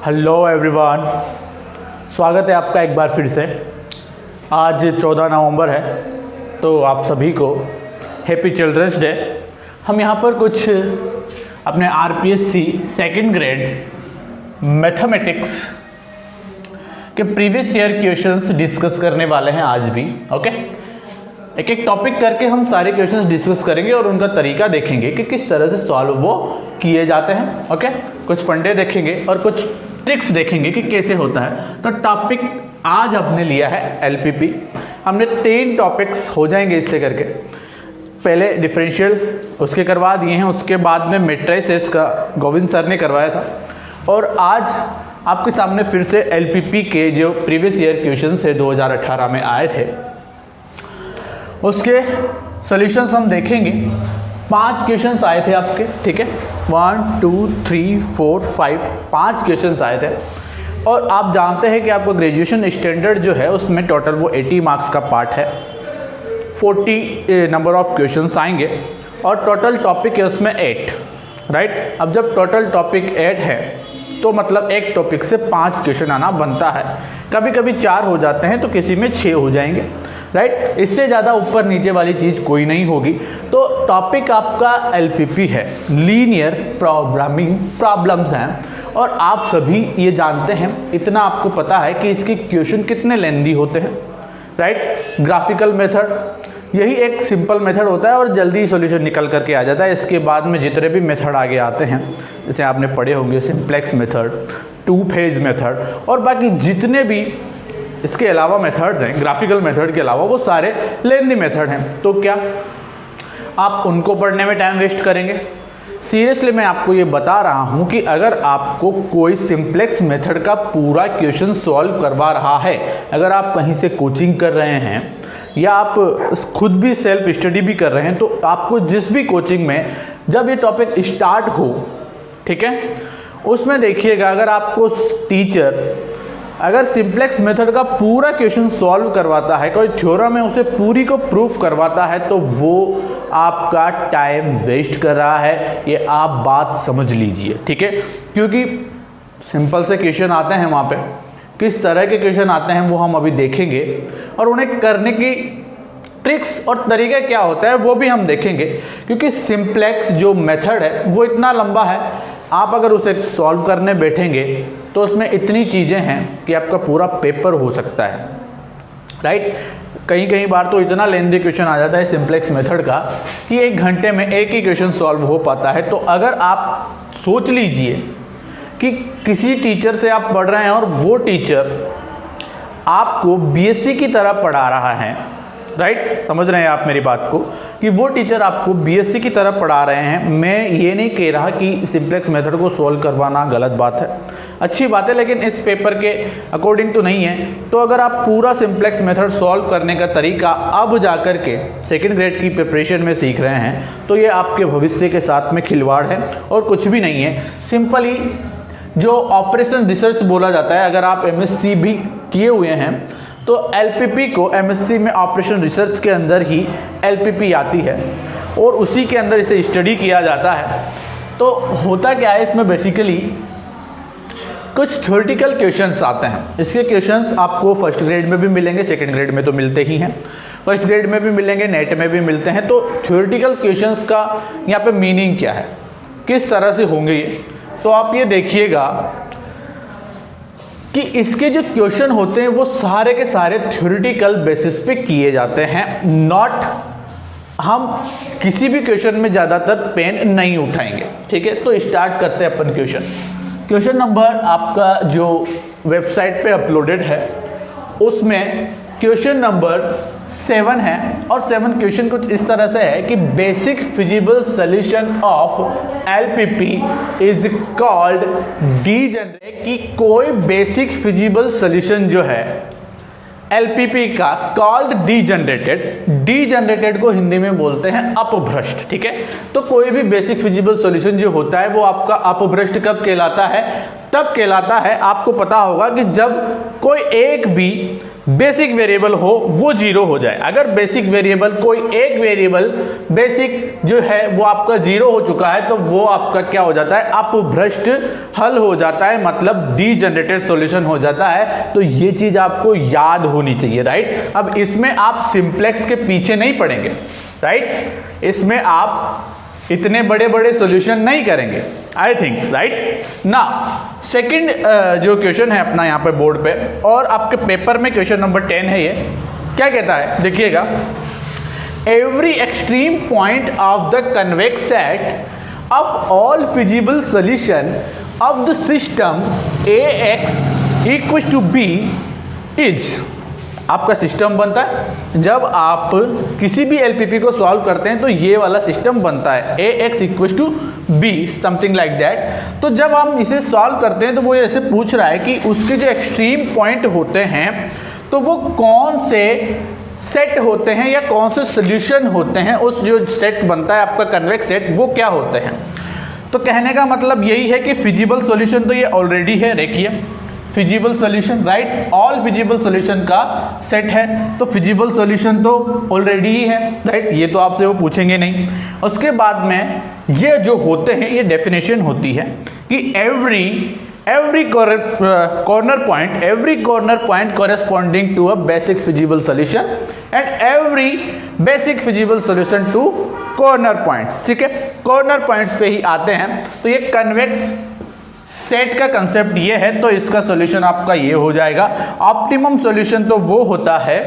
Hello everyone, स्वागत है आपका एक बार फिर से। आज 14 नवंबर है, तो आप सभी को हैप्पी चिल्ड्रंस डे। हम यहाँ पर कुछ अपने आरपीएससी सेकंड ग्रेड मैथमेटिक्स के प्रीवियस ईयर क्वेश्चंस डिस्कस करने वाले हैं आज भी। ओके, एक एक टॉपिक करके हम सारे क्वेश्चंस डिस्कस करेंगे और उनका तरीका देखेंगे कि किस तरह से सॉल्व वो किए जाते हैं। ओके, कुछ फंडे देखेंगे और कुछ ट्रिक्स देखेंगे कि कैसे होता है। तो टॉपिक आज हमने लिया है एलपीपी। हमने 3 टॉपिक्स हो जाएंगे इससे करके। पहले डिफरेंशियल उसके करवा दिए हैं, उसके बाद में मैट्रिसेस का गोविंद सर ने करवाया था, और आज आपके सामने फिर से एलपीपी के जो प्रीवियस ईयर क्वेश्चन से 2018 में आए थे उसके सॉल्यूशंस हम देखेंगे। 5 क्वेश्चंस आए थे आपके, ठीक है, 1 2 3 4 5 5 क्वेश्चंस आए थे। और आप जानते हैं कि आपको ग्रेजुएशन स्टैंडर्ड जो है उसमें टोटल वो 80 मार्क्स का पार्ट है, 40 नंबर ऑफ क्वेश्चंस आएंगे और टोटल टॉपिक है उसमें 8, राइट। अब जब टोटल टॉपिक 8 है तो मतलब एक टॉपिक से 5 क्वेश्चन आना बनता है। कभी कभी 4 हो जाते हैं तो किसी में 6 हो जाएंगे, राइट। इससे ज़्यादा ऊपर नीचे वाली चीज़ कोई नहीं होगी। तो टॉपिक आपका एलपीपी है, लीनियर प्रोग्रामिंग प्रॉब्लम्स हैं, और आप सभी ये जानते हैं, इतना आपको पता है कि इसके क्वेश्चन कितने लेंदी होते हैं, राइट। ग्राफिकल मेथड यही एक सिंपल मेथड होता है और जल्दी सॉल्यूशन निकल करके आ जाता है। इसके बाद में जितने भी मेथड आगे आते हैं, जैसे आपने पढ़े होंगे सिंप्लेक्स मेथड, 2 फेज मेथड, और बाकी जितने भी इसके अलावा मेथड्स हैं ग्राफिकल मेथड के अलावा, वो सारे लेंदी मेथड हैं। तो क्या आप उनको पढ़ने में टाइम वेस्ट करेंगे? सीरियसली मैं आपको ये बता रहा हूँ कि अगर आपको कोई सिंप्लेक्स मेथड का पूरा क्वेश्चन सॉल्व करवा रहा है, अगर आप कहीं से कोचिंग कर रहे हैं या आप खुद भी सेल्फ स्टडी भी कर रहे हैं, तो आपको जिस भी कोचिंग में जब ये टॉपिक स्टार्ट हो, ठीक है, उसमें देखिएगा अगर आपको टीचर अगर सिंप्लेक्स मेथड का पूरा क्वेश्चन सॉल्व करवाता है, कोई थ्योरम में उसे पूरी को प्रूफ करवाता है, तो वो आपका टाइम वेस्ट कर रहा है। ये आप बात समझ लीजिए, ठीक है, क्योंकि सिंपल से क्वेश्चन आते हैं वहाँ पे, किस तरह के क्वेश्चन आते हैं वो हम अभी देखेंगे, और उन्हें करने की ट्रिक्स और तरीका क्या होता है वो भी हम देखेंगे। क्योंकि सिंप्लेक्स जो मेथड है वो इतना लंबा है, आप अगर उसे सॉल्व करने बैठेंगे तो उसमें इतनी चीज़ें हैं कि आपका पूरा पेपर हो सकता है, राइट। कई बार तो इतना लेंदी क्वेश्चन आ जाता है सिंप्लेक्स मेथड का कि 1 घंटे में एक ही क्वेश्चन सॉल्व हो पाता है। तो अगर आप सोच लीजिए कि किसी टीचर से आप पढ़ रहे हैं और वो टीचर आपको बीएससी की तरह पढ़ा रहा है, राइट, समझ रहे हैं आप मेरी बात को, कि वो टीचर आपको बीएससी की तरह पढ़ा रहे हैं। मैं ये नहीं कह रहा कि सिंप्लेक्स मेथड को सॉल्व करवाना गलत बात है, अच्छी बात है, लेकिन इस पेपर के अकॉर्डिंग तो नहीं है। तो अगर आप पूरा सिंप्लेक्स मेथड सॉल्व करने का तरीका अब जा कर के सेकेंड ग्रेड की प्रिपरेशन में सीख रहे हैं, तो ये आपके भविष्य के साथ में खिलवाड़ है और कुछ भी नहीं है। सिंपली जो ऑपरेशन रिसर्च बोला जाता है, अगर आप एमएससी भी किए हुए हैं तो एलपीपी को एमएससी में ऑपरेशन रिसर्च के अंदर ही एलपीपी आती है और उसी के अंदर इसे स्टडी किया जाता है। तो होता क्या है इसमें, बेसिकली कुछ थ्योरेटिकल क्वेश्चंस आते हैं। इसके क्वेश्चंस आपको फर्स्ट ग्रेड में भी मिलेंगे, सेकंड ग्रेड में तो मिलते ही हैं, फर्स्ट ग्रेड में भी मिलेंगे, नेट में भी मिलते हैं। तो थ्योरेटिकल क्वेश्चंस का यहाँ पे मीनिंग क्या है, किस तरह से होंगे ये, तो आप ये देखिएगा कि इसके जो क्वेश्चन होते हैं वो सारे के सारे थ्योरेटिकल बेसिस पे किए जाते हैं। नॉट हम किसी भी क्वेश्चन में ज़्यादातर पेन नहीं उठाएंगे, ठीक है। तो स्टार्ट करते हैं अपन क्वेश्चन नंबर आपका जो वेबसाइट पे अपलोडेड है उसमें क्वेश्चन नंबर 7 है, और 7 क्वेश्चन कुछ इस तरह से है कि basic feasible solution of LPP is called degenerate. कि कोई बेसिक फिजिबल सॉल्यूशन जो है एलपीपी का कॉल्ड डीजनरेटेड को हिंदी में बोलते हैं अपभ्रष्ट, ठीक है। तो कोई भी बेसिक फिजिबल सॉल्यूशन जो होता है वो आपका अपभ्रष्ट कब कहलाता है? तब कहलाता है, आपको पता होगा कि जब कोई एक भी बेसिक वेरिएबल हो वो जीरो हो जाए। अगर बेसिक वेरिएबल कोई एक वेरिएबल बेसिक जो है वो आपका जीरो हो चुका है तो वो आपका क्या हो जाता है, अपभ्रष्ट हल हो जाता है, मतलब डीजनरेटेड सॉल्यूशन हो जाता है। तो ये चीज आपको याद होनी चाहिए, राइट। अब इसमें आप सिंप्लेक्स के पीछे नहीं पड़ेंगे, राइट। इसमें आप इतने बड़े बड़े सॉल्यूशन नहीं करेंगे, आई थिंक, राइट ना। सेकंड जो क्वेश्चन है अपना यहाँ पे बोर्ड पे और आपके पेपर में क्वेश्चन नंबर 10 है, ये क्या कहता है देखिएगा, every extreme point of the convex set of all feasible solution of the system AX equal to B is, आपका सिस्टम बनता है जब आप किसी भी LPP को सॉल्व करते हैं तो ये वाला सिस्टम बनता है AX equal to B something like that. तो जब हम इसे सॉल्व करते हैं तो वो ऐसे पूछ रहा है कि उसके जो एक्सट्रीम पॉइंट होते हैं तो वो कौन से सेट होते हैं या कौन से सोल्यूशन होते हैं, उस जो सेट बनता है आपका कन्वेक्स सेट वो क्या होते हैं। तो कहने का मतलब यही है कि फिजिबल सॉल्यूशन तो ये ऑलरेडी है, देखिए feasible solution, right, all feasible solution का सेट है, तो फिजिबल सॉल्यूशन तो ऑलरेडी ही है, राइट, ये तो आपसे वो पूछेंगे नहीं। उसके बाद में ये जो होते हैं ये डेफिनेशन होती है कि every corner point corresponding to a basic feasible solution and every basic feasible solution to corner points, ठीक है। कॉर्नर पॉइंट्स पे ही आते हैं, तो ये कन्वेक्स सेट का कंसेप्ट ये है, तो इसका सॉल्यूशन आपका ये हो जाएगा। ऑप्टिमम सॉल्यूशन तो वो होता है,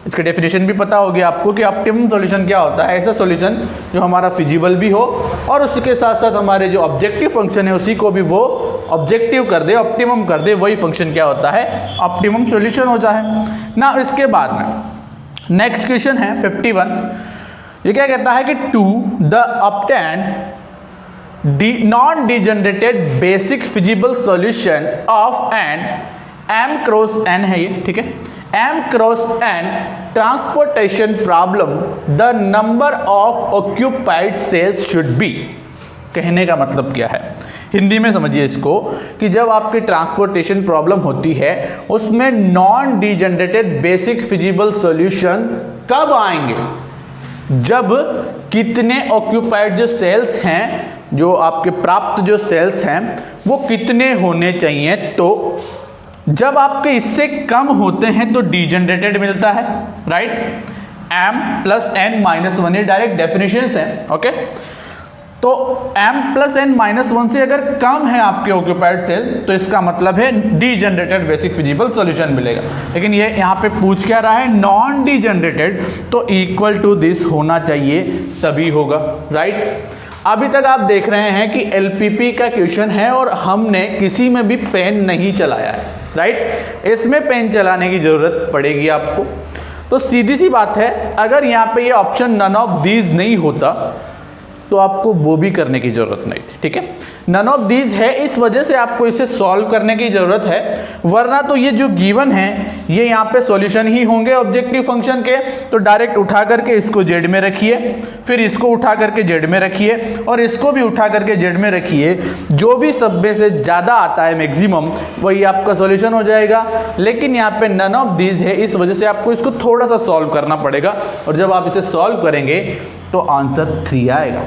इसका डेफिनेशन भी पता होगी आपको कि ऑप्टिमम सॉल्यूशन क्या होता है, ऐसा सॉल्यूशन जो हमारा फिजिबल भी हो और उसके साथ साथ हमारे जो ऑब्जेक्टिव फंक्शन है उसी को भी वो ऑब्जेक्टिव कर दे, ऑप्टिमम कर दे, वही फंक्शन क्या होता है, ऑप्टिमम सॉल्यूशन होता है ना। इसके बाद में नेक्स्ट क्वेश्चन है 51, ये क्या कहता है कि to the obtain non-degenerated basic feasible solution of an m cross n है ये, ठीक है, m cross n transportation problem the number of occupied cells should be। कहने का मतलब क्या है, हिंदी में समझिए इसको कि जब आपकी ट्रांसपोर्टेशन प्रॉब्लम होती है उसमें non degenerated basic feasible solution कब आएंगे, जब कितने ऑक्यूपाइड जो सेल्स हैं, जो आपके प्राप्त जो सेल्स हैं वो कितने होने चाहिए। तो जब आपके इससे कम होते हैं तो डीजनरेटेड मिलता है, right, m plus n minus 1 ये डायरेक्ट डेफिनेशंस हैं, ओके। तो m प्लस n माइनस 1 से अगर कम है आपके ऑक्यूपाइड सेल तो इसका मतलब है डीजनरेटेड बेसिक फिजिबल सॉल्यूशन मिलेगा। लेकिन ये यहाँ पे पूछ क्या रहा है, नॉन डीजनरेटेड, तो इक्वल टू दिस होना चाहिए तभी होगा, राइट। अभी तक आप देख रहे हैं कि LPP का क्वेश्चन है और हमने किसी में भी पेन नहीं चलाया है, राइट। इसमें पेन चलाने की जरूरत पड़ेगी आपको। तो सीधी सी बात है, अगर यहाँ पे ये ऑप्शन नन ऑफ दीज नहीं होता तो आपको वो भी करने की जरूरत नहीं थी, ठीक है। नन ऑफ दीज है इस वजह से आपको इसे सॉल्व करने की जरूरत है, वरना तो ये जो गिवन है ये यहाँ पे सॉल्यूशन ही होंगे ऑब्जेक्टिव फंक्शन के। तो डायरेक्ट उठा करके इसको जेड में रखिए, फिर इसको उठा करके जेड में रखिए और इसको भी उठा करके जेड में रखिए, जो भी सब में से ज़्यादा आता है मैक्सिमम वही आपका सॉल्यूशन हो जाएगा। लेकिन यहाँ पे नन ऑफ दीज है इस वजह से आपको इसको थोड़ा सा सॉल्व करना पड़ेगा और जब आप इसे सॉल्व करेंगे तो आंसर 3 आएगा,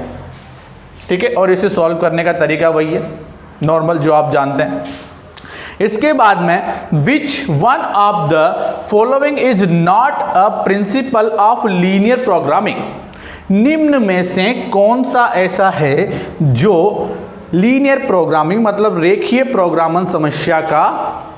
ठीक है। और इसे सॉल्व करने का तरीका वही है नॉर्मल जो आप जानते हैं। इसके बाद में which one of the following is not a principle of linear programming, निम्न में से कौन सा ऐसा है जो लीनियर प्रोग्रामिंग मतलब रेखीय प्रोग्रामन समस्या का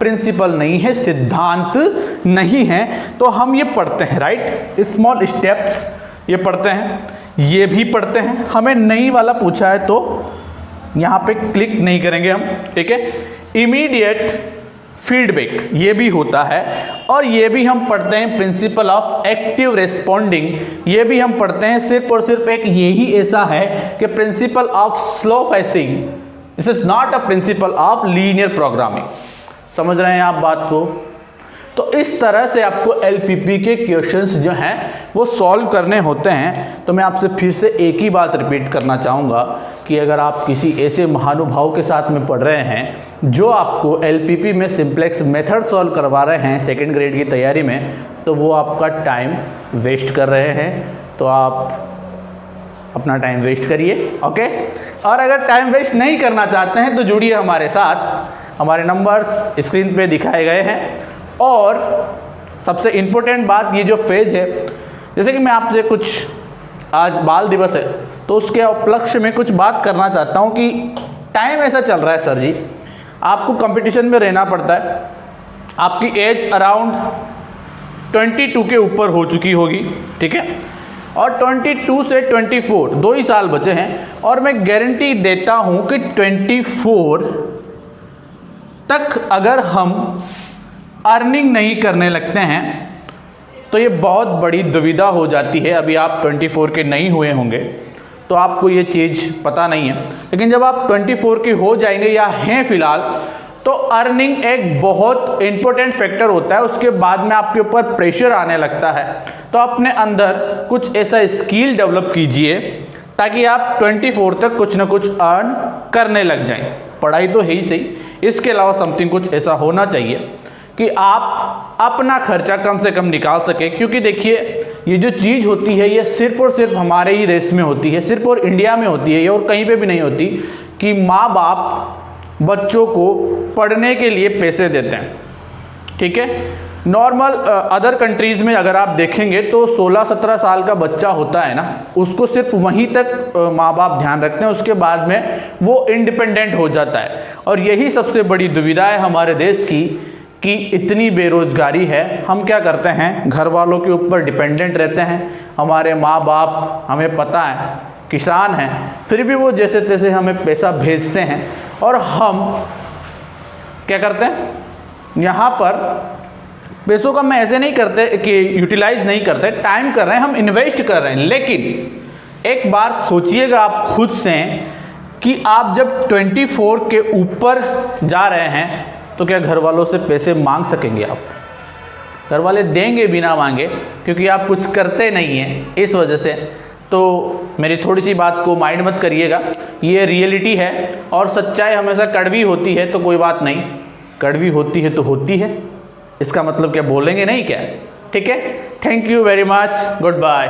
प्रिंसिपल नहीं है, सिद्धांत नहीं है। तो हम ये पढ़ते हैं, राइट, स्मॉल स्टेप्स ये पढ़ते हैं, ये भी पढ़ते हैं। हमें नई वाला पूछा है तो यहाँ पे क्लिक नहीं करेंगे हम, ठीक है। इमीडिएट फीडबैक ये भी होता है और ये भी हम पढ़ते हैं प्रिंसिपल ऑफ एक्टिव रेस्पॉन्डिंग, ये भी हम पढ़ते हैं। सिर्फ और सिर्फ एक यही ऐसा है कि principle of slow passing, this is not a principle of linear programming. समझ रहे हैं आप बात को? तो इस तरह से आपको एलपीपी के क्वेश्चंस जो हैं वो सॉल्व करने होते हैं। तो मैं आपसे फिर से एक ही बात रिपीट करना चाहूँगा कि अगर आप किसी ऐसे महानुभाव के साथ में पढ़ रहे हैं जो आपको एलपीपी में सिंप्लेक्स मेथड सॉल्व करवा रहे हैं सेकेंड ग्रेड की तैयारी में, तो वो आपका टाइम वेस्ट कर रहे हैं। तो आप अपना टाइम वेस्ट करिए, ओके। और अगर टाइम वेस्ट नहीं करना चाहते हैं तो जुड़िए हमारे साथ। हमारे नंबर्स स्क्रीन पे दिखाए गए हैं। और सबसे इम्पोर्टेंट बात, ये जो फेज़ है, जैसे कि मैं आपसे कुछ, आज बाल दिवस है तो उसके उपलक्ष्य में कुछ बात करना चाहता हूँ कि टाइम ऐसा चल रहा है सर जी, आपको कंपटीशन में रहना पड़ता है, आपकी एज अराउंड 22 के ऊपर हो चुकी होगी, ठीक है, और 22 से 24 2 ही साल बचे हैं। और मैं गारंटी देता हूँ कि 24 तक अगर हम अर्निंग नहीं करने लगते हैं तो ये बहुत बड़ी दुविधा हो जाती है। अभी आप 24 के नहीं हुए होंगे तो आपको ये चीज़ पता नहीं है, लेकिन जब आप 24 के हो जाएंगे या हैं फिलहाल, तो अर्निंग एक बहुत इंपॉर्टेंट फैक्टर होता है। उसके बाद में आपके ऊपर प्रेशर आने लगता है। तो अपने अंदर कुछ ऐसा स्किल डेवलप कीजिए ताकि आप 24 तक कुछ ना कुछ अर्न करने लग जाएं। पढ़ाई तो है ही सही, इसके अलावा समथिंग कुछ ऐसा होना चाहिए कि आप अपना खर्चा कम से कम निकाल सके। क्योंकि देखिए, ये जो चीज़ होती है ये सिर्फ और सिर्फ हमारे ही देश में होती है, सिर्फ और इंडिया में होती है, ये और कहीं पे भी नहीं होती कि माँ बाप बच्चों को पढ़ने के लिए पैसे देते हैं, ठीक है। नॉर्मल अदर कंट्रीज़ में अगर आप देखेंगे तो 16-17 साल का बच्चा होता है ना, उसको सिर्फ वहीं तक माँ बाप ध्यान रखते हैं, उसके बाद में वो इंडिपेंडेंट हो जाता है। और यही सबसे बड़ी दुविधा है हमारे देश की कि इतनी बेरोजगारी है। हम क्या करते हैं, घर वालों के ऊपर डिपेंडेंट रहते हैं। हमारे माँ बाप, हमें पता है, किसान हैं, फिर भी वो जैसे तैसे हमें पैसा भेजते हैं। और हम क्या करते हैं, यहाँ पर पैसों का मैं ऐसे नहीं करते कि यूटिलाइज नहीं करते, टाइम कर रहे हैं, हम इन्वेस्ट कर रहे हैं। लेकिन एक बार सोचिएगा आप खुद से कि आप जब 24 के ऊपर जा रहे हैं तो क्या घर वालों से पैसे मांग सकेंगे आप? घर वाले देंगे बिना मांगे, क्योंकि आप कुछ करते नहीं हैं इस वजह से। तो मेरी थोड़ी सी बात को माइंड मत करिएगा, ये रियलिटी है। और सच्चाई हमेशा कड़वी होती है तो कोई बात नहीं, कड़वी होती है तो होती है, इसका मतलब क्या बोलेंगे नहीं क्या? ठीक है, thank you very much, good bye.